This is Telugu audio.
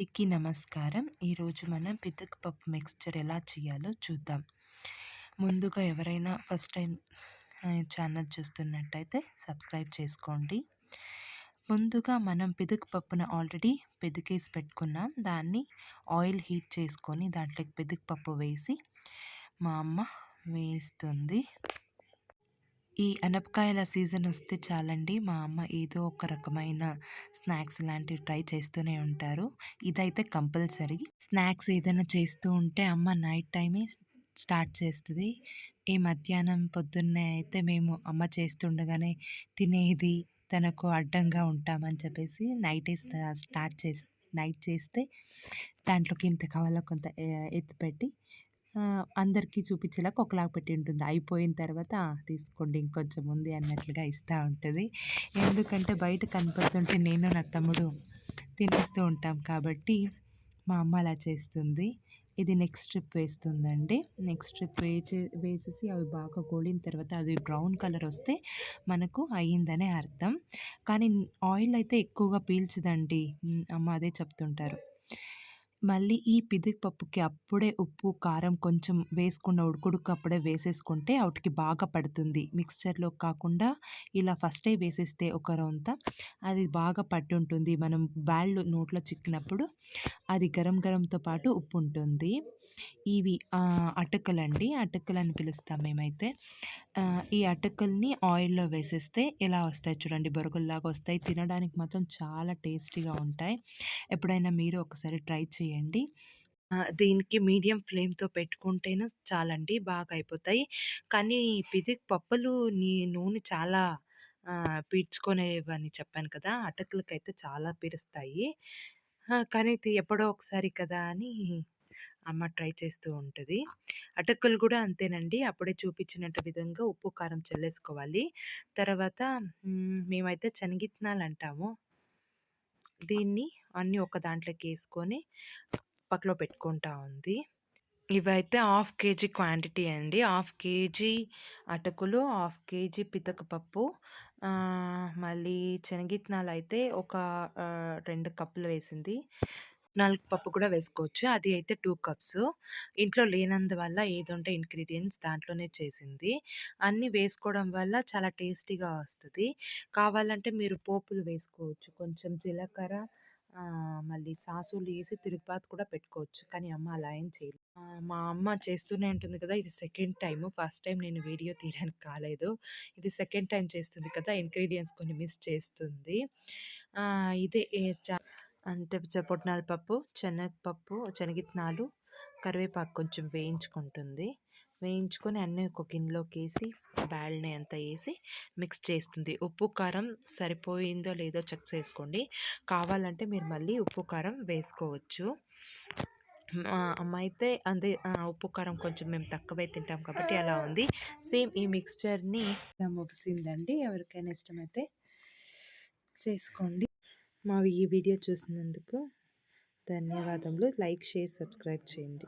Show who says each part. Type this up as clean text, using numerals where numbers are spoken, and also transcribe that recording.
Speaker 1: అందరికీ నమస్కారం. ఈరోజు మనం పితకపప్పు మిక్స్చర్ ఎలా చేయాలో చూద్దాం. ముందుగా ఎవరైనా ఫస్ట్ టైం ఛానల్ చూస్తున్నట్టయితే సబ్స్క్రైబ్ చేసుకోండి. ముందుగా మనం పితకపప్పును ఆల్రెడీ పితికేసి పెట్టుకున్నాం. దాన్ని ఆయిల్ హీట్ చేసుకొని దాంట్లోకి పితకపప్పు వేసి మా అమ్మ వేస్తుంది. ఈ అనపకాయల సీజన్ వస్తే చాలండి మా అమ్మ ఏదో ఒక రకమైన స్నాక్స్ లాంటివి ట్రై చేస్తూనే ఉంటారు. ఇదైతే కంపల్సరీ. స్నాక్స్ ఏదైనా చేస్తూ ఉంటే అమ్మ నైట్ టైమే స్టార్ట్ చేస్తది. ఈ మధ్యాహ్నం పొద్దున్నే అయితే మేము అమ్మ చేస్తుండగానే తినేది, తనకు అడ్డంగా ఉంటామని చెప్పేసి నైట్ చేస్తే దాంట్లోకి ఇంత కావాలో కొంత ఎత్తిపెట్టి అందరికీ చూపించేలాగా ఒకలాగా పెట్టి ఉంటుంది. అయిపోయిన తర్వాత తీసుకోండి ఇంకొంచెం ఉంది అన్నట్లుగా ఇస్తూ ఉంటుంది. ఎందుకంటే బయట కనపడుతుంటే నేను నా తమ్ముడు తినేస్తూ ఉంటాం కాబట్టి మా అమ్మ అలా చేస్తుంది. ఇది నెక్స్ట్ ట్రిప్ వేస్తుందండి. నెక్స్ట్ ట్రిప్ వేసేసి అవి బాగా గోలిన తర్వాత అవి బ్రౌన్ కలర్ వస్తే మనకు అయ్యిందనే అర్థం. కానీ ఆయిల్ అయితే ఎక్కువగా పీల్చదండి. అమ్మ అదే చెప్తుంటారు. మళ్ళీ ఈ పిదికపప్పుకి అప్పుడే ఉప్పు, కారం కొంచెం వేసుకున్న ఉడుకుడుకు వేసేసుకుంటే వాటికి బాగా పడుతుంది. మిక్స్చర్‌లో కాకుండా ఇలా ఫస్టే వేసేస్తే ఒక రౌంత అది బాగా పట్టుంటుంది. మనం బ్యాళ్ళు నోట్లో చిక్కినప్పుడు అది గరం గరంతో పాటు ఉప్పు ఉంటుంది. ఇవి అటుకులండి. అటుకులని పిలుస్తాం మేమైతే. ఈ అటుకుల్ని ఆయిల్‌లో వేసేస్తే ఇలా వస్తాయి చూడండి, బొరుగుల్లాగా వస్తాయి. తినడానికి మాత్రం చాలా టేస్టీగా ఉంటాయి. ఎప్పుడైనా మీరు ఒకసారి ట్రై చేయండి. దీనికి మీడియం ఫ్లేమ్‌తో పెట్టుకుంటేనే చాలండి, బాగా అయిపోతాయి. కానీ పిదిక్ పప్పులు నూనె చాలా పీల్చుకునేవని చెప్పాను కదా! అటుకులకైతే చాలా పీలుస్తాయి. కానీ ఎప్పుడో ఒకసారి కదా అని అమ్మ ట్రై చేస్తూ ఉంటది. అటుకులు కూడా అంతేనండి. అప్పుడే చూపించినట్టు విధంగా ఉప్పు, కారం చల్లేసుకోవాలి. తర్వాత మేమైతే శనగిత్తనాలంటాము. దీన్ని అన్నీ ఒక దాంట్లోకేసుకొని పక్కలో పెట్టుకుంటా ఉంది. ఇవైతే హాఫ్ కేజీ క్వాంటిటీ అండి. హాఫ్ కేజీ అటుకులు, హాఫ్ కేజీ పితకపప్పు, మళ్ళీ శనగిత్తనాలైతే ఒక 2 కప్పులు వేసింది. పప్పు కూడా వేసుకోవచ్చు. అది అయితే 2 కప్స్. ఇంట్లో లేనందువల్ల ఏదుంటే ఇంగ్రీడియెంట్స్ దాంట్లోనే చేసింది. అన్నీ వేసుకోవడం వల్ల చాలా టేస్టీగా వస్తది. కావాలంటే మీరు పోపులు వేసుకోవచ్చు. కొంచెం జీలకర్ర, మళ్ళీ సాసులు ఏసి తిరుగుబాతు కూడా పెట్టుకోవచ్చు. కానీ అమ్మ అలా ఏం చేయలేదు. మా అమ్మ చేస్తూనే ఉంటుంది కదా! ఇది సెకండ్ టైము. ఫస్ట్ టైం నేను వీడియో తీయడానికి కాలేదు. ఇది సెకండ్ టైం చేస్తుంది కదా! ఇంగ్రీడియెంట్స్ కొన్ని మిస్ చేస్తుంది. ఇదే అంటే పుట్నాల పప్పు, శనగపప్పు, శనగిత్తనాలు, కరివేపాకు కొంచెం వేయించుకుంటుంది. వేయించుకొని అన్నీ ఒక గిన్నెలోకేసి బ్యాళ్ళని అంతా వేసి మిక్స్ చేస్తుంది. ఉప్పు, కారం సరిపోయిందో లేదో చెక్ చేసుకోండి. కావాలంటే మీరు మళ్ళీ ఉప్పు, కారం వేసుకోవచ్చు. అమ్మ అయితే అదే ఉప్పు, కారం కొంచెం మేము తక్కువే తింటాం కాబట్టి అలా ఉంది. సేమ్ ఈ మిక్స్చర్‌ని ముగిసిందండి. ఎవరికైనా ఇష్టమైతే చేసుకోండి. ఈ వీడియో చూసినందుకు ధన్యవాదములు. లైక్, షేర్, సబ్స్క్రైబ్ చేయండి.